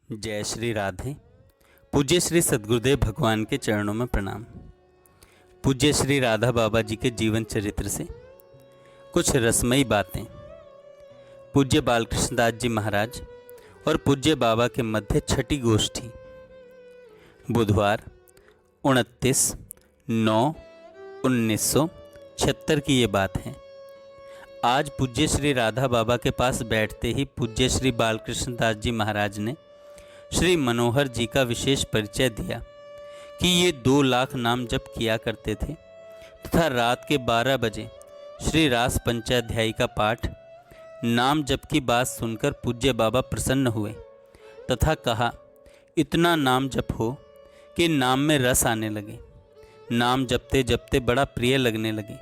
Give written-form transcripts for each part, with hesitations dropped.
जय श्री राधे। पूज्य श्री सद्गुरुदेव भगवान के चरणों में प्रणाम। पूज्य श्री राधा बाबा जी के जीवन चरित्र से कुछ रसमयी बातें। पूज्य बालकृष्ण दास जी महाराज और पूज्य बाबा के मध्य छठी गोष्ठी। बुधवार 29/9/1976 की ये बात है। आज पूज्य श्री राधा बाबा के पास बैठते ही पूज्य श्री बालकृष्ण दास जी महाराज ने श्री मनोहर जी का विशेष परिचय दिया कि ये 2 लाख नाम जप किया करते थे तथा रात के 12 बजे श्री रास पंचाध्यायी का पाठ नाम जप की बात सुनकर पूज्य बाबा प्रसन्न हुए तथा कहा, इतना नाम जप हो कि नाम में रस आने लगे। नाम जपते जपते बड़ा प्रिय लगने लगे।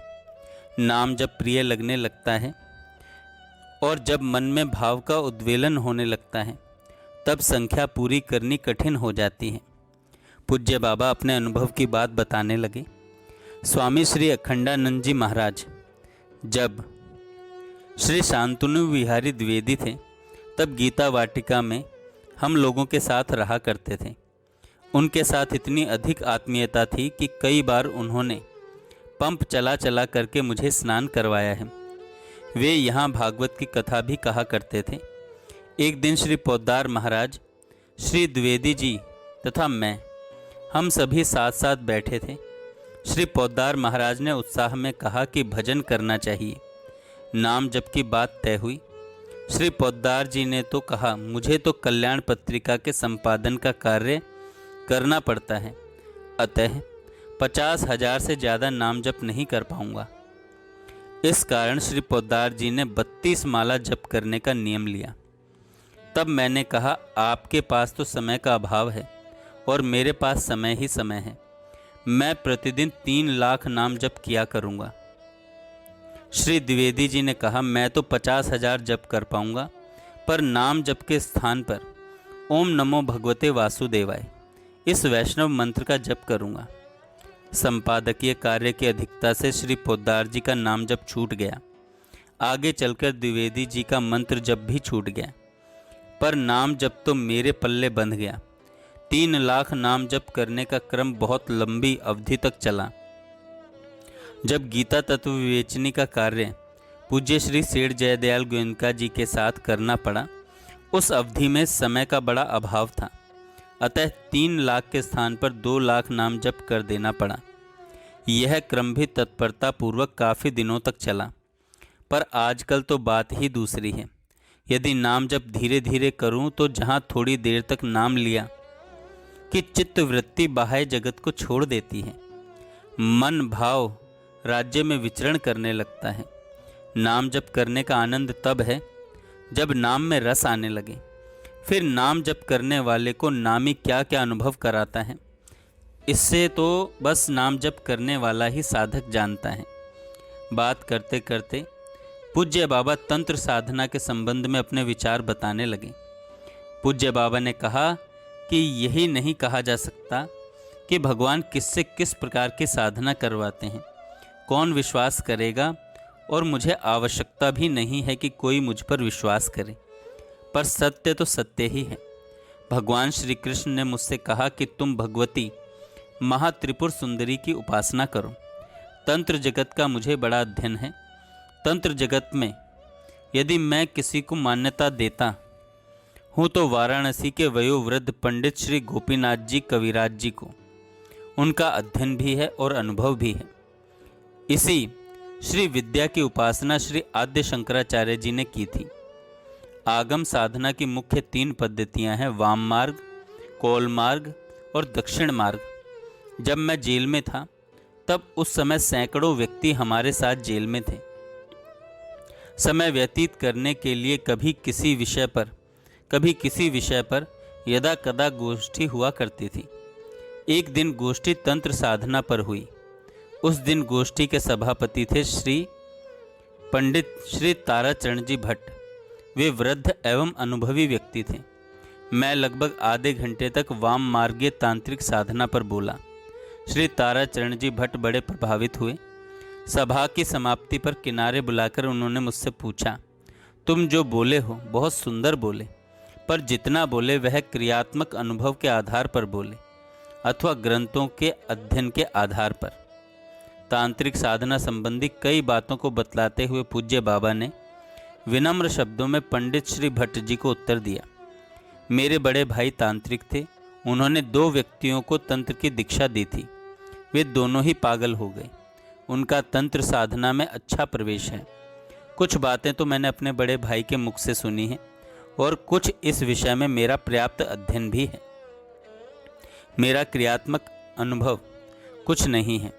नाम जब प्रिय लगने लगता है और जब मन में भाव का उद्वेलन होने लगता है तब संख्या पूरी करनी कठिन हो जाती है। पूज्य बाबा अपने अनुभव की बात बताने लगे। स्वामी श्री अखंडानंद जी महाराज जब श्री शांतनु विहारी द्विवेदी थे तब गीता वाटिका में हम लोगों के साथ रहा करते थे। उनके साथ इतनी अधिक आत्मीयता थी कि कई बार उन्होंने पंप चला चला करके मुझे स्नान करवाया है। वे यहाँ भागवत की कथा भी कहा करते थे। एक दिन श्री पोद्दार महाराज, श्री द्विवेदी जी तथा मैं, हम सभी साथ साथ बैठे थे। श्री पोद्दार महाराज ने उत्साह में कहा कि भजन करना चाहिए। नाम जप की बात तय हुई। श्री पोद्दार जी ने तो कहा, मुझे तो कल्याण पत्रिका के संपादन का कार्य करना पड़ता है, अतः 50,000 से ज़्यादा नाम जप नहीं कर पाऊंगा। इस कारण श्री पोद्दार जी ने 32 माला जप करने का नियम लिया। तब मैंने कहा, आपके पास तो समय का अभाव है और मेरे पास समय ही समय है। मैं प्रतिदिन 3 लाख नाम जप किया करूँगा। श्री द्विवेदी जी ने कहा, मैं तो 50,000 जप कर पाऊँगा, पर नाम जप के स्थान पर ओम नमो भगवते वासुदेवाय इस वैष्णव मंत्र का जप करूँगा। संपादकीय कार्य की अधिकता से श्री पोद्दार जी का नाम जप छूट गया। आगे चलकर द्विवेदी जी का मंत्र जप भी छूट गया, पर नाम जप तो मेरे पल्ले बंध गया। 3 लाख नाम जप करने का क्रम बहुत लंबी अवधि तक चला। जब गीता तत्व विवेचनी का कार्य पूज्य श्री सेठ जयदयाल गोयनका जी के साथ करना पड़ा, उस अवधि में समय का बड़ा अभाव था, अतः 3 लाख के स्थान पर 2 लाख नाम जप कर देना पड़ा। यह क्रम भी तत्परता पूर्वक काफ़ी दिनों तक चला, पर आजकल तो बात ही दूसरी है। यदि नाम जप धीरे धीरे करूं तो जहां थोड़ी देर तक नाम लिया कि चित्त वृत्ति बाह्य जगत को छोड़ देती है, मन भाव राज्य में विचरण करने लगता है। नाम जप करने का आनंद तब है जब नाम में रस आने लगे। फिर नाम जप करने वाले को नामी क्या क्या अनुभव कराता है, इससे तो बस नाम जप करने वाला ही साधक जानता है। बात करते करते पूज्य बाबा तंत्र साधना के संबंध में अपने विचार बताने लगे। पूज्य बाबा ने कहा कि यही नहीं कहा जा सकता कि भगवान किससे किस प्रकार की साधना करवाते हैं, कौन विश्वास करेगा, और मुझे आवश्यकता भी नहीं है कि कोई मुझ पर विश्वास करे, पर सत्य तो सत्य ही है। भगवान श्री कृष्ण ने मुझसे कहा कि तुम भगवती महात्रिपुर सुंदरी की उपासना करो। तंत्र जगत का मुझे बड़ा अध्ययन है। तंत्र जगत में यदि मैं किसी को मान्यता देता हूँ तो वाराणसी के वयोवृद्ध पंडित श्री गोपीनाथ जी कविराज जी को। उनका अध्ययन भी है और अनुभव भी है। इसी श्री विद्या की उपासना श्री आद्य शंकराचार्य जी ने की थी। आगम साधना की मुख्य 3 पद्धतियाँ हैं, वाम मार्ग, कौल मार्ग और दक्षिण मार्ग। जब मैं जेल में था तब उस समय सैकड़ों व्यक्ति हमारे साथ जेल में थे। समय व्यतीत करने के लिए कभी किसी विषय पर यदा कदा गोष्ठी हुआ करती थी। एक दिन गोष्ठी तंत्र साधना पर हुई। उस दिन गोष्ठी के सभापति थे पंडित श्री ताराचरण जी भट्ट। वे वृद्ध एवं अनुभवी व्यक्ति थे। मैं लगभग आधे घंटे तक वाम मार्गीय तांत्रिक साधना पर बोला। श्री ताराचरण जी भट्ट बड़े प्रभावित हुए। सभा की समाप्ति पर किनारे बुलाकर उन्होंने मुझसे पूछा, तुम जो बोले हो बहुत सुंदर बोले, पर जितना बोले वह क्रियात्मक अनुभव के आधार पर बोले अथवा ग्रंथों के अध्ययन के आधार पर। तांत्रिक साधना संबंधी कई बातों को बतलाते हुए पूज्य बाबा ने विनम्र शब्दों में पंडित श्री भट्ट जी को उत्तर दिया। मेरे बड़े भाई तांत्रिक थे। उन्होंने 2 व्यक्तियों को तंत्र की दीक्षा दी थी। वे दोनों ही पागल हो गए। उनका तंत्र साधना में अच्छा प्रवेश है। कुछ बातें तो मैंने अपने बड़े भाई के मुख से सुनी हैं और कुछ इस विषय में मेरा पर्याप्त अध्ययन भी है। मेरा क्रियात्मक अनुभव कुछ नहीं है,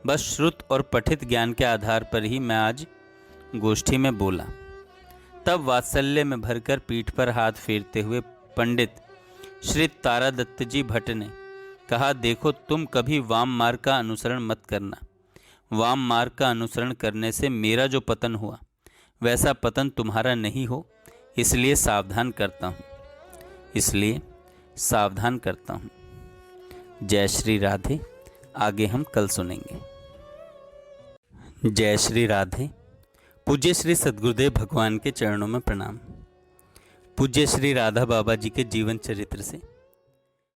बस श्रुत और पठित ज्ञान के आधार पर ही मैं आज गोष्ठी में बोला। तब वात्सल्य में भरकर पीठ पर हाथ फेरते हुए पंडित श्री तारादत्त जी भट्ट ने कहा, देखो तुम कभी वाम मार्ग का अनुसरण मत करना। वाम मार्ग का अनुसरण करने से मेरा जो पतन हुआ वैसा पतन तुम्हारा नहीं हो, इसलिए सावधान करता हूँ। जय श्री राधे। आगे हम कल सुनेंगे। जय श्री राधे। पूज्य श्री सद्गुरुदेव भगवान के चरणों में प्रणाम। पूज्य श्री राधा बाबा जी के जीवन चरित्र से